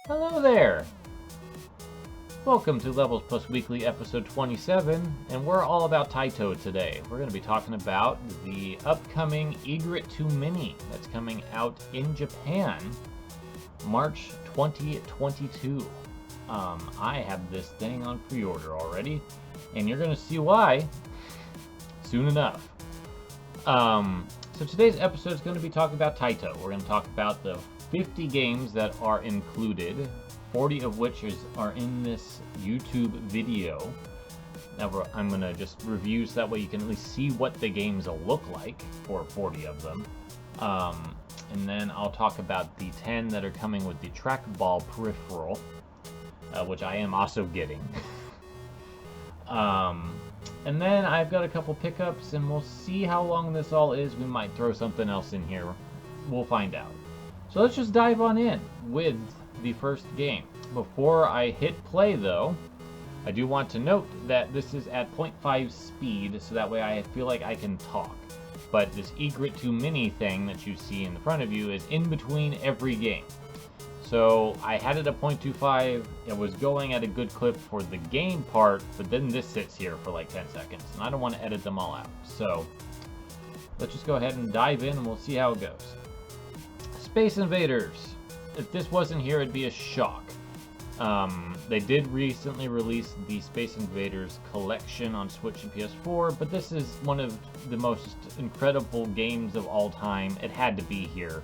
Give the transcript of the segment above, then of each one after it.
Hello there! Welcome to Levels Plus Weekly episode 27, and we're all about Taito today. We're going to be talking about the upcoming Egret II Mini that's coming out in Japan, March 2022. I have this thing on pre-order already, and you're going to see why soon enough. So today's episode is going to be talking about Taito. We're going to talk about the 50 games that are included, 40 of which are in this YouTube video. Now I'm going to just review so that way you can at least see what the games will look like for 40 of them. And then I'll talk about the 10 that are coming with the trackball peripheral, which I am also getting. And then I've got a couple pickups, and we'll see how long this all is. We might throw something else in here. We'll find out. So let's just dive on in with the first game. Before I hit play, though, I do want to note that this is at 0.5 speed, so that way I feel like I can talk. But this Egret II Mini thing that you see in the front of you is in between every game. So I had it at 0.25, it was going at a good clip for the game part, but then this sits here for like 10 seconds, and I don't want to edit them all out. So let's just go ahead and dive in and we'll see how it goes. Space Invaders. If this wasn't here, it'd be a shock. They did recently release the Space Invaders collection on Switch and PS4, but this is one of the most incredible games of all time. It had to be here,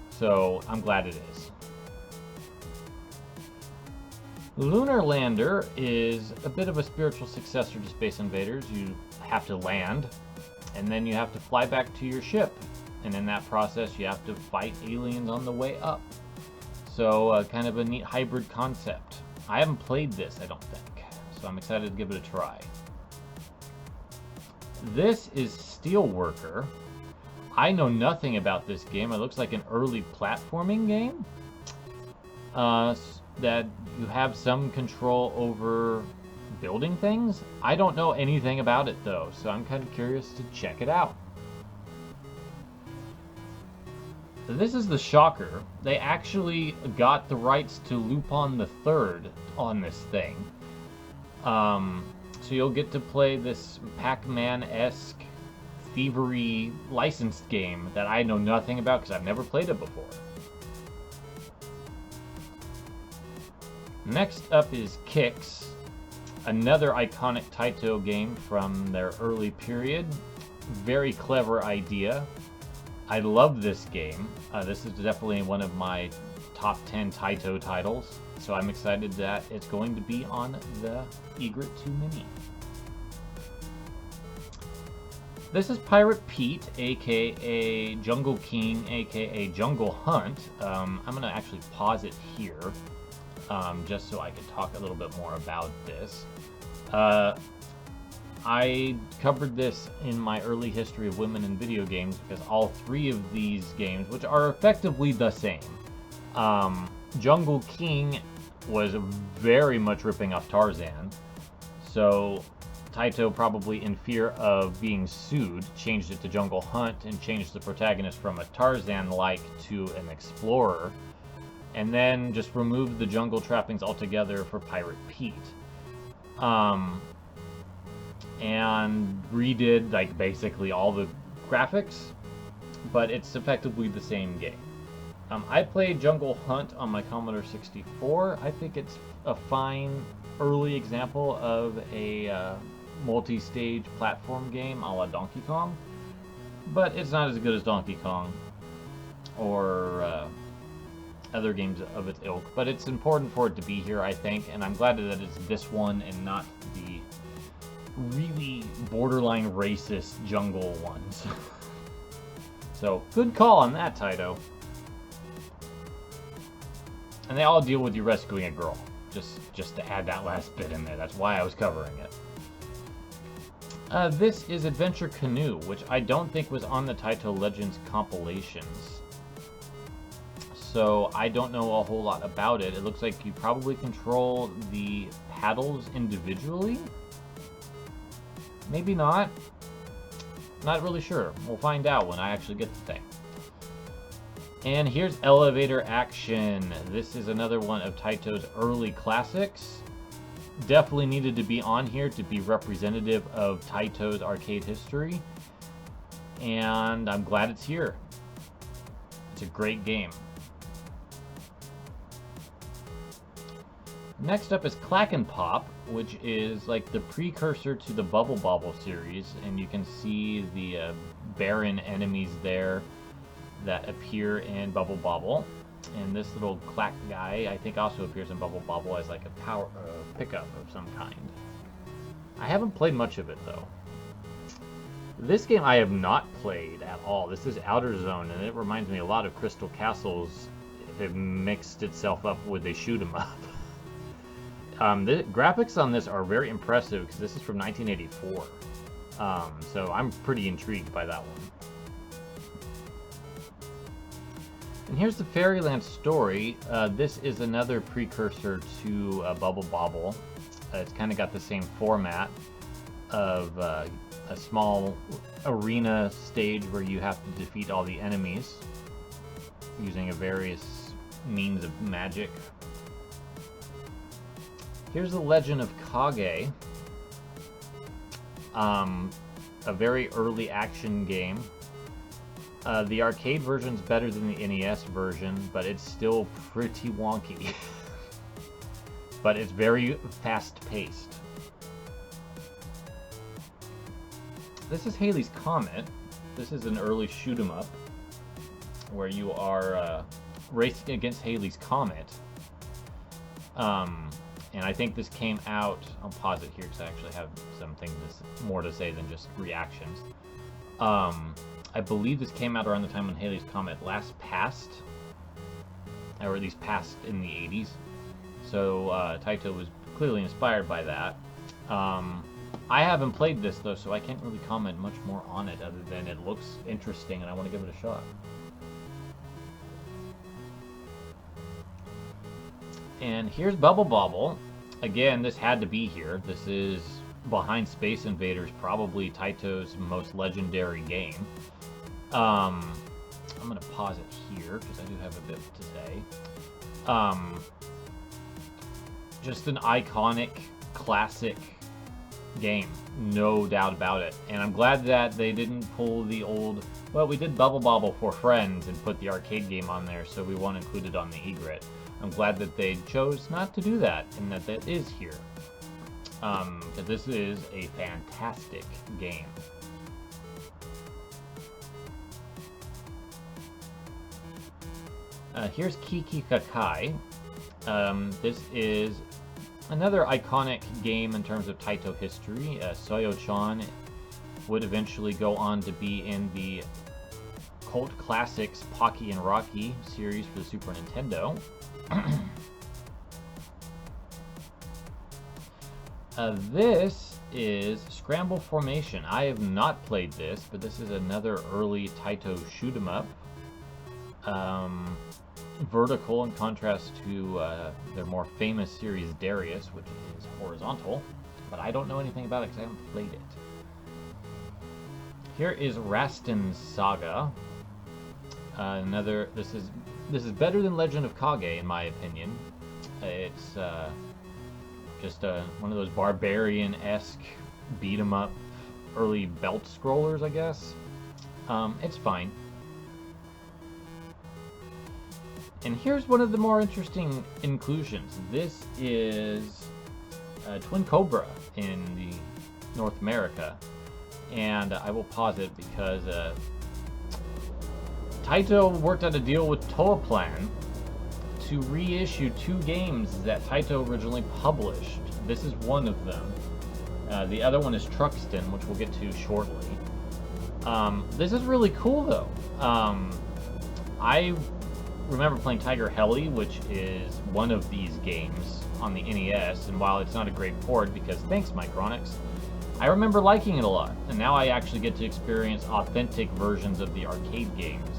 so I'm glad it is. Lunar Lander is a bit of a spiritual successor to Space Invaders. You have to land, and then you have to fly back to your ship. And in that process, you have to fight aliens on the way up. So, kind of a neat hybrid concept. I haven't played this, I don't think. So I'm excited to give it a try. This is Steelworker. I know nothing about this game. It looks like an early platforming game. That you have some control over building things. I don't know anything about it though, so I'm kind of curious to check it out. So this is the shocker. They actually got the rights to Lupin III on this thing. So you'll get to play this Pac-Man-esque thievery licensed game that I know nothing about because I've never played it before. Next up is Kicks, another iconic Taito game from their early period. Very clever idea. I love this game. This is definitely one of my top 10 Taito titles, so I'm excited that it's going to be on the Egret II Mini. This is Pirate Pete, aka Jungle King, aka Jungle Hunt. I'm going to actually pause it here. Just so I can talk a little bit more about this. I covered this in my early history of women in video games because all three of these games, which are effectively the same, Jungle King was very much ripping off Tarzan, so Taito, probably in fear of being sued, changed it to Jungle Hunt and changed the protagonist from a Tarzan-like to an explorer, and then just removed the jungle trappings altogether for Pirate Pete. And redid, like, basically all the graphics, but it's effectively the same game. I played Jungle Hunt on my Commodore 64. I think it's a fine early example of a multi-stage platform game a la Donkey Kong, but it's not as good as Donkey Kong or other games of its ilk, but it's important for it to be here, I think, and I'm glad that it's this one and not the really borderline racist jungle ones. So, good call on that, Taito. And they all deal with you rescuing a girl, just to add that last bit in there. That's why I was covering it. This is Adventure Canoe, which I don't think was on the Taito Legends compilations. So I don't know a whole lot about it. It looks like you probably control the paddles individually. Maybe not. Not really sure. We'll find out when I actually get the thing. And here's Elevator Action. This is another one of Taito's early classics. Definitely needed to be on here to be representative of Taito's arcade history. And I'm glad it's here. It's a great game. Next up is Clack and Pop, which is like the precursor to the Bubble Bobble series, and you can see the barren enemies there that appear in Bubble Bobble. And this little Clack guy, I think, also appears in Bubble Bobble as like a power pickup of some kind. I haven't played much of it though. This game I have not played at all. This is Outer Zone, and it reminds me a lot of Crystal Castles if it mixed itself up with a shoot 'em up. The graphics on this are very impressive because this is from 1984. So I'm pretty intrigued by that one. And here's the Fairyland Story. This is another precursor to Bubble Bobble. It's kind of got the same format of a small arena stage where you have to defeat all the enemies using a various means of magic. Here's the Legend of Kage. A very early action game. The arcade version's better than the NES version, but it's still pretty wonky. But it's very fast-paced. This is Halley's Comet. This is an early shoot 'em up where you are racing against Halley's Comet. And I think this came out, I'll pause it here because I actually have something more to say than just reactions. I believe this came out around the time when Halley's Comet last passed, or at least passed in the 80s. So Taito was clearly inspired by that. I haven't played this though, so I can't really comment much more on it other than it looks interesting and I want to give it a shot. And here's Bubble Bobble. Again, this had to be here. This is, behind Space Invaders, probably Taito's most legendary game. I'm going to pause it here because I do have a bit to say. Just an iconic, classic game. No doubt about it. And I'm glad that they didn't pull the old, well, we did Bubble Bobble for friends and put the arcade game on there, so we won't include it on the Egret. I'm glad that they chose not to do that, and that that is here. Because this is a fantastic game. Here's Kiki Kakai. This is another iconic game in terms of Taito history. Soyo-chan would eventually go on to be in the cult classics Pocky and Rocky series for the Super Nintendo. This is Scramble Formation. I have not played this, but this is another early Taito shoot 'em up. Vertical in contrast to their more famous series Darius, which is horizontal, but I don't know anything about it because I haven't played it. Here is Rasten's Saga. This is better than Legend of Kage in my opinion. It's just one of those barbarian-esque beat 'em up, early belt scrollers, I guess. It's fine. And here's one of the more interesting inclusions. This is Twin Cobra in the North America, and I will pause it because Taito worked out a deal with Toaplan to reissue 2 games that Taito originally published. This is one of them. The other one is Truxton, which we'll get to shortly. This is really cool though. I remember playing Tiger Heli, which is one of these games on the NES, and while it's not a great port, because thanks Micronix, I remember liking it a lot, and now I actually get to experience authentic versions of the arcade games.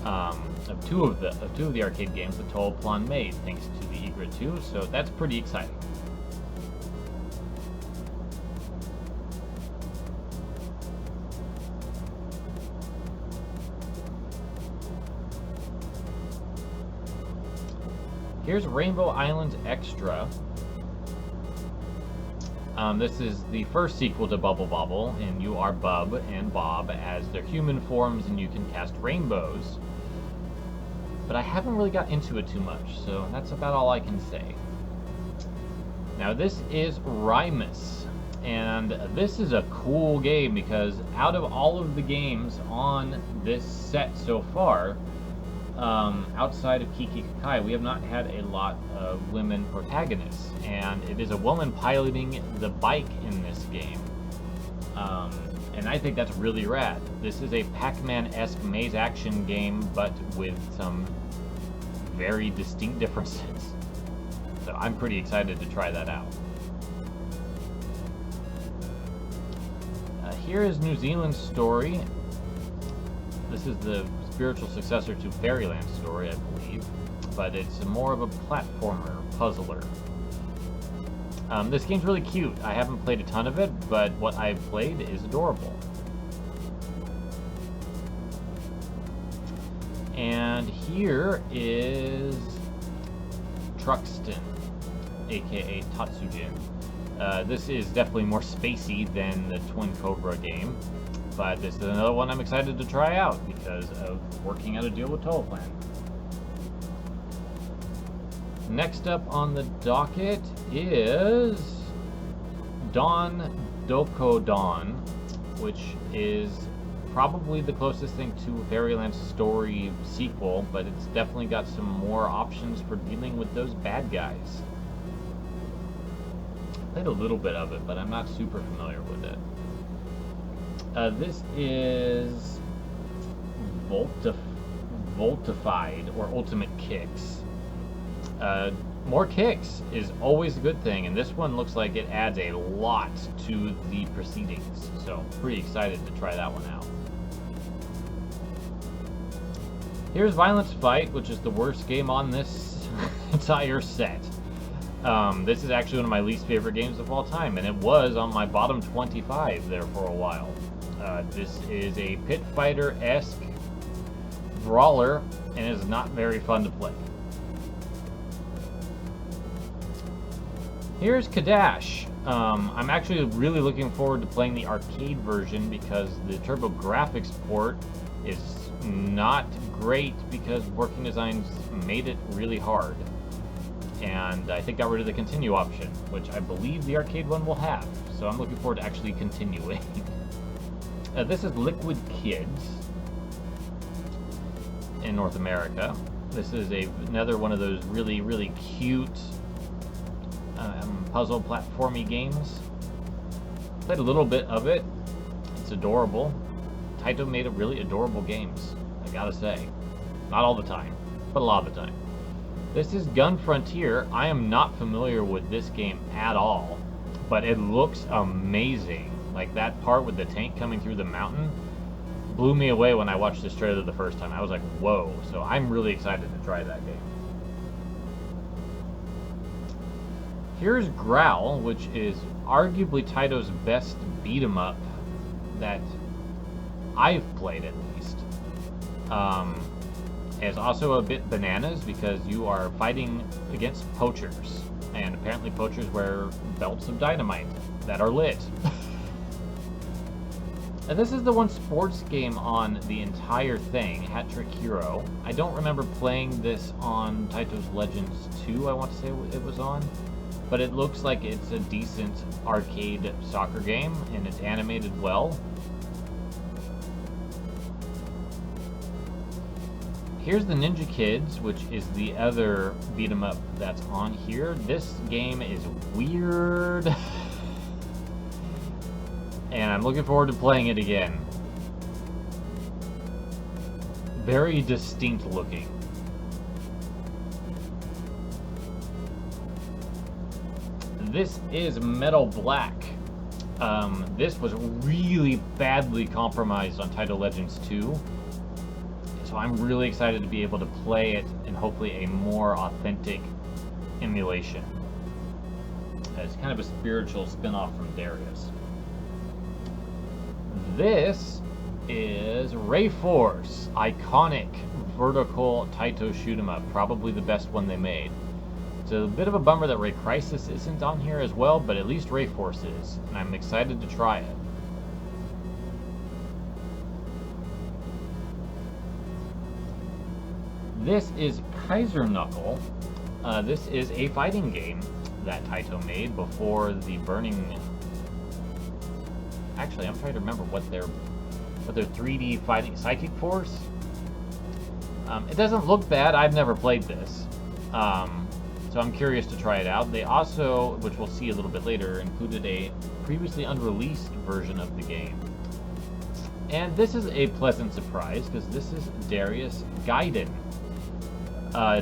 Of two of the arcade games that Toaplan made, thanks to the Egret II, so that's pretty exciting. Here's Rainbow Islands Extra. This is the first sequel to Bubble Bobble, and you are Bub and Bob as their human forms, and you can cast rainbows. But I haven't really got into it too much, so that's about all I can say. Now this is Rymus, and this is a cool game because out of all of the games on this set so far, outside of Kiki Kakai, we have not had a lot of women protagonists, and it is a woman piloting the bike in this game. And I think that's really rad. This is a Pac-Man-esque maze action game, but with some very distinct differences. So I'm pretty excited to try that out. Here is New Zealand's story. This is the spiritual successor to Fairyland Story, I believe, but it's more of a platformer, puzzler. This game's really cute. I haven't played a ton of it, but what I've played is adorable. And here is Truxton, aka Tatsujin. This is definitely more spacey than the Twin Cobra game, but this is another one I'm excited to try out because of working out a deal with Total Plan. Next up on the docket is Don Doko Don, which is probably the closest thing to a Fairyland Story sequel, but it's definitely got some more options for dealing with those bad guys. I played a little bit of it, but I'm not super familiar with it. This is Voltified, or Ultimate Kicks. More kicks is always a good thing, and this one looks like it adds a lot to the proceedings, so pretty excited to try that one out. Here's Violence Fight, which is the worst game on this entire set. This is actually one of my least favorite games of all time, and it was on my bottom 25 there for a while. This is a pit fighter-esque brawler, and is not very fun to play. Here's Kadash. I'm actually really looking forward to playing the arcade version because the TurboGrafx port is not great because Working Designs made it really hard. And I think got rid of the continue option, which I believe the arcade one will have. So I'm looking forward to actually continuing. This is Liquid Kids in North America. This is another one of those really, really cute puzzle platformy games. Played a little bit of it. It's adorable. Taito made really adorable games, I gotta say. Not all the time, but a lot of the time. This is Gun Frontier. I am not familiar with this game at all, but it looks amazing. Like that part with the tank coming through the mountain blew me away when I watched this trailer the first time. I was like, whoa. So I'm really excited to try that game. Here's Growl, which is arguably Taito's best beat-em-up that I've played, at least. It's also a bit bananas because you are fighting against poachers, and apparently poachers wear belts of dynamite that are lit. And this is the one sports game on the entire thing, Hat Trick Hero. I don't remember playing this on Taito's Legends 2, I want to say it was on. But it looks like it's a decent arcade soccer game, and it's animated well. Here's the Ninja Kids, which is the other beat-em-up that's on here. This game is weird. And I'm looking forward to playing it again. Very distinct looking. This is Metal Black. This was really badly compromised on Taito Legends 2. So I'm really excited to be able to play it in hopefully a more authentic emulation. It's kind of a spiritual spin-off from Darius. This is RAYFORCE, iconic vertical Taito shoot 'em up, probably the best one they made. a bit of a bummer that Ray Crisis isn't on here as well, but at least RAYFORCE is, and I'm excited to try it. This is Kaiser Knuckle. This is a fighting game that Taito made before the Burning... Actually, I'm trying to remember what their 3D fighting... Psychic Force? It doesn't look bad. I've never played this. So I'm curious to try it out. They also, which we'll see a little bit later, included a previously unreleased version of the game. And this is a pleasant surprise, because this is Darius Gaiden.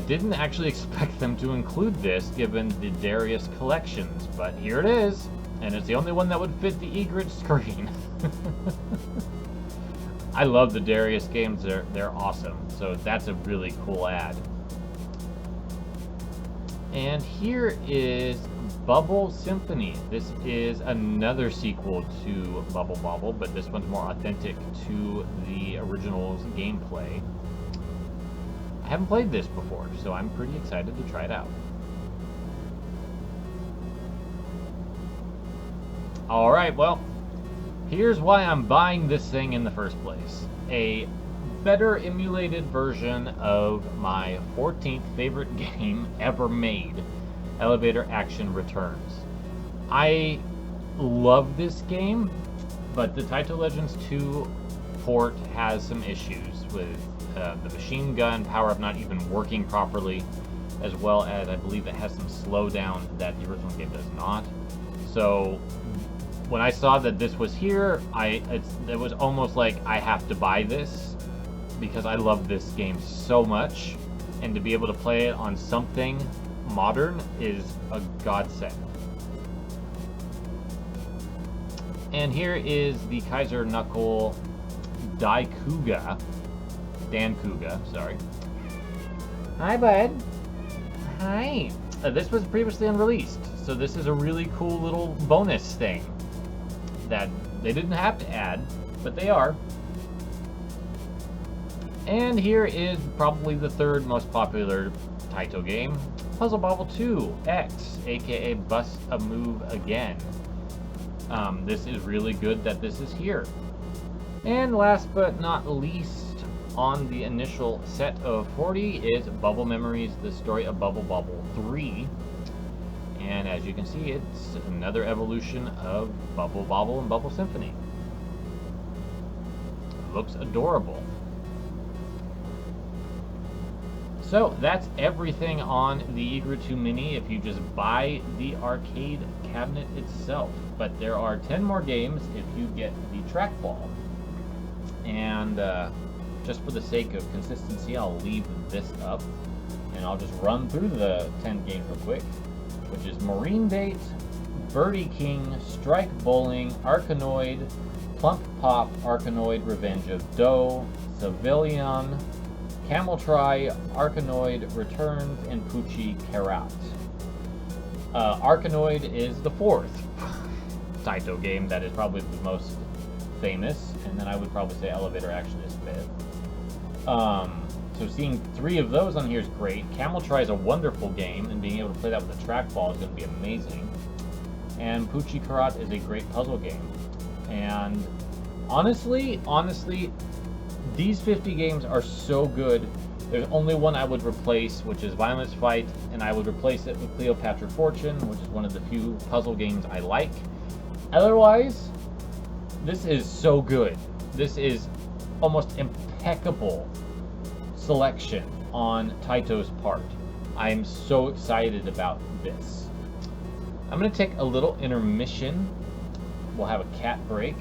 Didn't actually expect them to include this, given the Darius collections, but here it is, and it's the only one that would fit the Egret screen. I love the Darius games, they're awesome, so that's a really cool ad. And here is Bubble Symphony. This is another sequel to Bubble Bobble, but this one's more authentic to the original's gameplay. I haven't played this before, so I'm pretty excited to try it out. Alright, well, here's why I'm buying this thing in the first place. A better emulated version of my 14th favorite game ever made, Elevator Action Returns. I love this game, but the Taito Legends II port has some issues with the machine gun power-up not even working properly, as well as I believe it has some slowdown that the original game does not. So when I saw that this was here, it was almost like I have to buy this because I love this game so much, and to be able to play it on something modern is a godsend. And here is the Kaiser Knuckle Daikuga. Dan Kuga, sorry. Hi, bud. Hi. This was previously unreleased, so this is a really cool little bonus thing that they didn't have to add, but they are. And here is probably the third most popular Taito game, Puzzle Bobble 2 X, aka Bust a Move Again. This is really good that this is here. And last but not least, on the initial set of 40 is Bubble Memories, the story of Bubble Bobble 3. And as you can see, it's another evolution of Bubble Bobble and Bubble Symphony. Looks adorable. So that's everything on the Egret II Mini if you just buy the arcade cabinet itself. But there are 10 more games if you get the trackball. And just for the sake of consistency, I'll leave this up, and I'll just run through the 10 games real quick, which is Marine Bait, Birdie King, Strike Bowling, Arkanoid, Plump Pop, Arkanoid, Revenge of Doe, Civilian, Camel Try, Arkanoid Returns, and Poochie Karat. Arkanoid is the fourth Taito game that is probably the most famous, and then I would probably say Elevator Action is fifth. So seeing 3 of those on here is great. Camel Try is a wonderful game, and being able to play that with a trackball is going to be amazing. And Poochie Karat is a great puzzle game. And honestly, these 50 games are so good. There's only one I would replace, which is Violence Fight, and I would replace it with Cleopatra Fortune, which is one of the few puzzle games I like. Otherwise, this is so good. This is almost impeccable selection on Taito's part. I'm so excited about this. I'm going to take a little intermission. We'll have a cat break.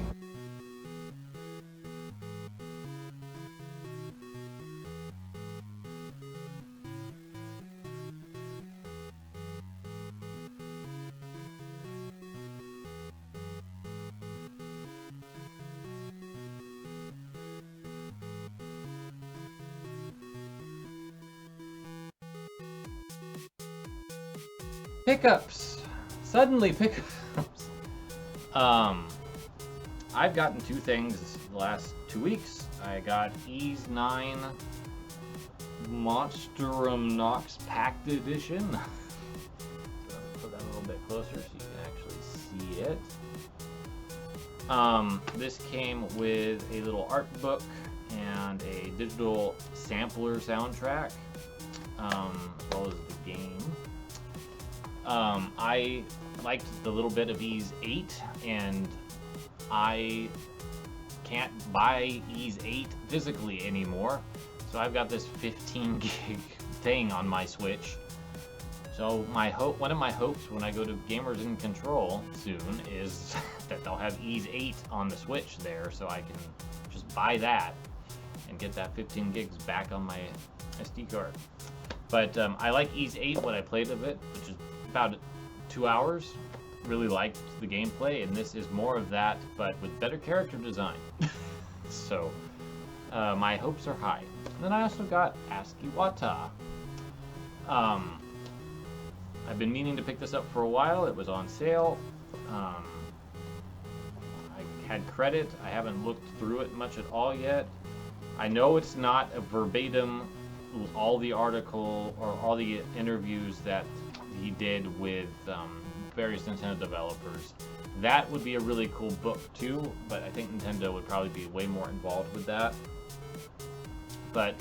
Pickups! Suddenly pickups! I've gotten 2 things the last 2 weeks. I got Ys 9 Monstrum Nox Packed Edition. closer so you can actually see it. This came with a little art book and a digital sampler soundtrack, as well as the game. I liked the little bit of Ys 8, and I can't buy Ys 8 physically anymore, so I've got this 15 gig thing on my Switch. So one of my hopes when I go to Gamers in Control soon is that they'll have Ys 8 on the Switch there, so I can just buy that and get that 15 gigs back on my SD card. But I like Ys 8, what I played of it, which is about 2 hours. Really liked the gameplay, and this is more of that, but with better character design. So my hopes are high. And then I also got Ask Iwata. I've been meaning to pick this up for a while. It was on sale. I had credit. I haven't looked through it much at all yet. I know it's not a verbatim all the article or all the interviews that he did with various Nintendo developers. That would be a really cool book too, but I think Nintendo would probably be way more involved with that. But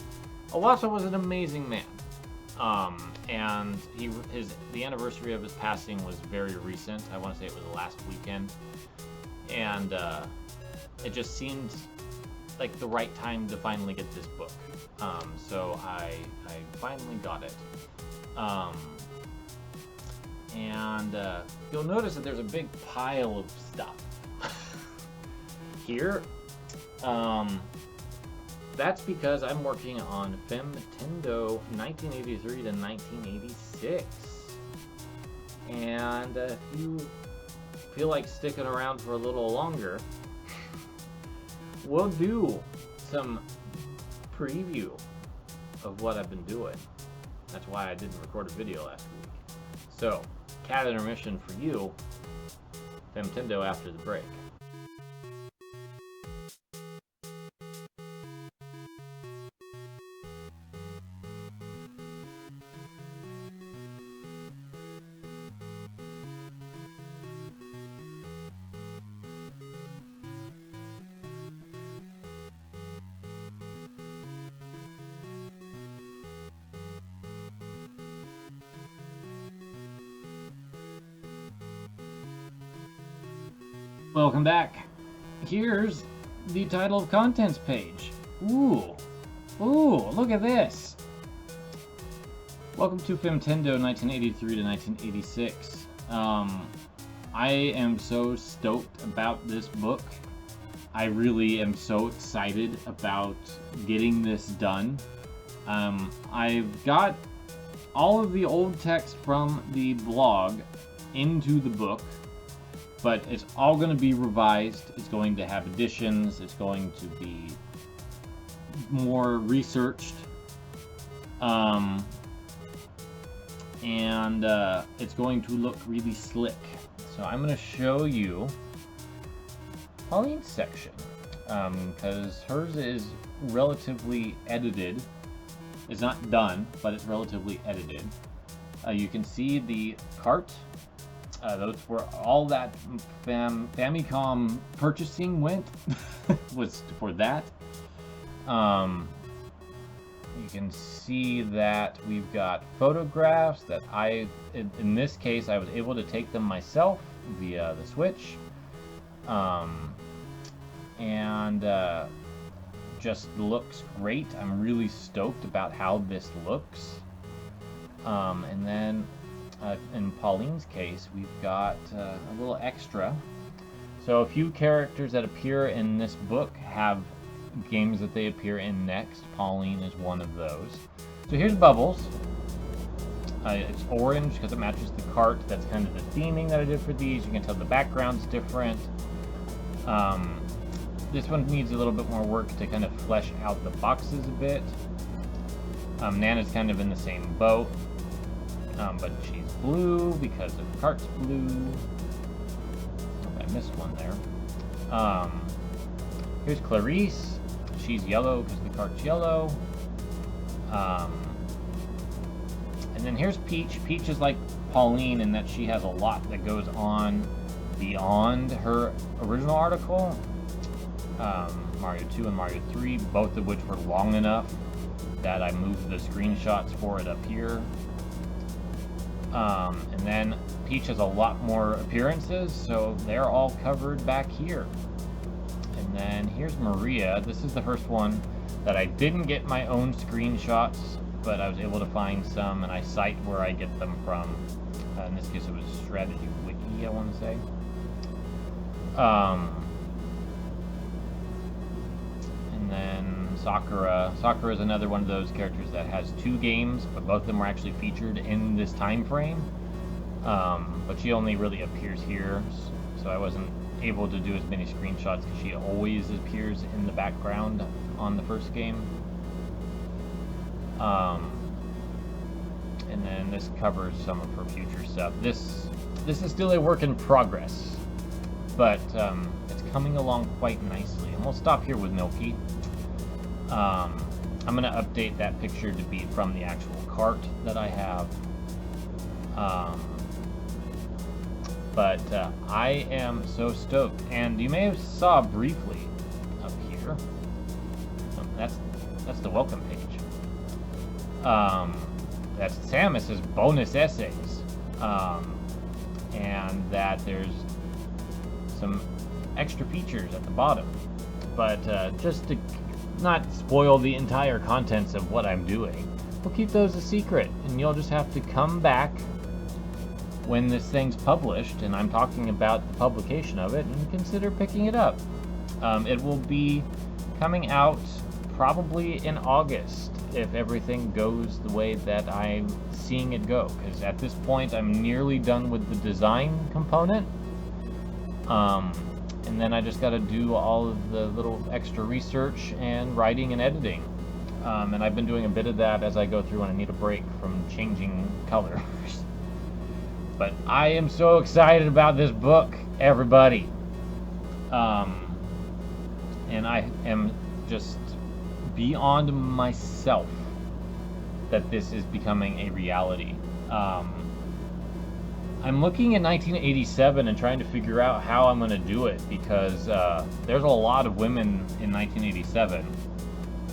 Iwata was an amazing man. And the anniversary of his passing was very recent. I want to say it was last weekend. And it just seemed like the right time to finally get this book. So I finally got it. And you'll notice that there's a big pile of stuff here. That's because I'm working on Femtendo 1983 to 1986. And if you feel like sticking around for a little longer, we'll do some preview of what I've been doing. That's why I didn't record a video last week. So, cat intermission for you, Femtendo after the break. Welcome back. Here's the title of contents page. Ooh, look at this. Welcome to Femtendo 1983 to 1986. I am so stoked about this book. I really am so excited about getting this done. I've got all of the old text from the blog into the book, but it's all going to be revised. It's going to have additions. It's going to be more researched. And it's going to look really slick. So I'm going to show you Pauline's section, because hers is relatively edited. It's not done, but it's relatively edited. You can see the cart. Those were all that Famicom purchasing went was for that. You can see that we've got photographs that in this case, I was able to take them myself via the Switch. And just looks great. I'm really stoked about how this looks. And then in Pauline's case, we've got a little extra. So a few characters that appear in this book have games that they appear in next. Pauline is one of those. So here's Bubbles. It's orange because it matches the cart. That's kind of the theming that I did for these. You can tell the background's different. This one needs a little bit more work to kind of flesh out the boxes a bit. Nana's kind of in the same boat. But she's blue because the cart's blue. Oh, I missed one there. Here's Clarice. She's yellow because the cart's yellow. And then here's Peach. Peach is like Pauline in that she has a lot that goes on beyond her original article. Mario 2 and Mario 3, both of which were long enough that I moved the screenshots for it up here. And then Peach has a lot more appearances, so they're all covered back here. And then here's Maria. This is the first one that I didn't get my own screenshots, but I was able to find some, and I cite where I get them from. In this case, it was Strategy Wiki, I want to say. And then Sakura. Sakura is another one of those characters that has 2 games, but both of them were actually featured in this time frame. But she only really appears here, so I wasn't able to do as many screenshots because she always appears in the background on the first game. And then this covers some of her future stuff. This is still a work in progress, but it's coming along quite nicely. And we'll stop here with Milky. I'm going to update that picture to be from the actual cart that I have. But I am so stoked. And you may have saw briefly up here. That's the welcome page. That's Samus's bonus essays. And that there's some extra features at the bottom. But just to not spoil the entire contents of what I'm doing, we'll keep those a secret, and you'll just have to come back when this thing's published, and I'm talking about the publication of it, and consider picking it up. It will be coming out probably in August, if everything goes the way that I'm seeing it go, because at this point I'm nearly done with the design component. And then I just got to do all of the little extra research and writing and editing. And I've been doing a bit of that as I go through when I need a break from changing colors. But I am so excited about this book, everybody. And I am just beyond myself that this is becoming a reality. I'm looking at 1987 and trying to figure out how I'm going to do it, because there's a lot of women in 1987.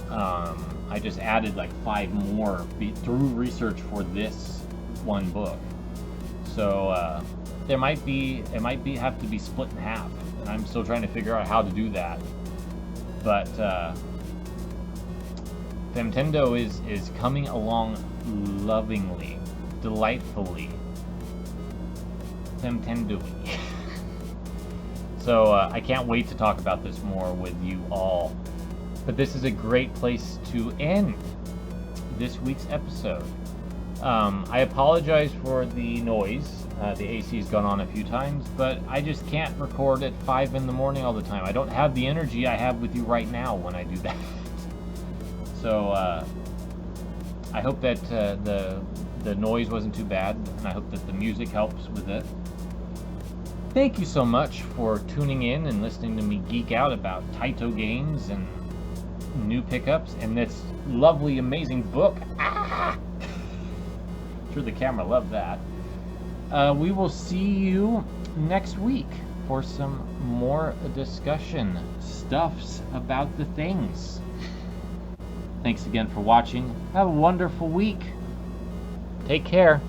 I just added like 5 more through research for this one book. So it might have to be split in half, and I'm still trying to figure out how to do that. But Femtendo is coming along lovingly, delightfully. Femtendo-y. So I can't wait to talk about this more with you all. But this is a great place to end this week's episode. I apologize for the noise. The AC's gone on a few times, but I just can't record at 5 in the morning all the time. I don't have the energy I have with you right now when I do that. So I hope that the noise wasn't too bad, and I hope that the music helps with it. Thank you so much for tuning in and listening to me geek out about Taito games and new pickups and this lovely, amazing book. Ah! I'm sure the camera loved that. We will see you next week for some more discussion stuffs about the things. Thanks again for watching. Have a wonderful week. Take care.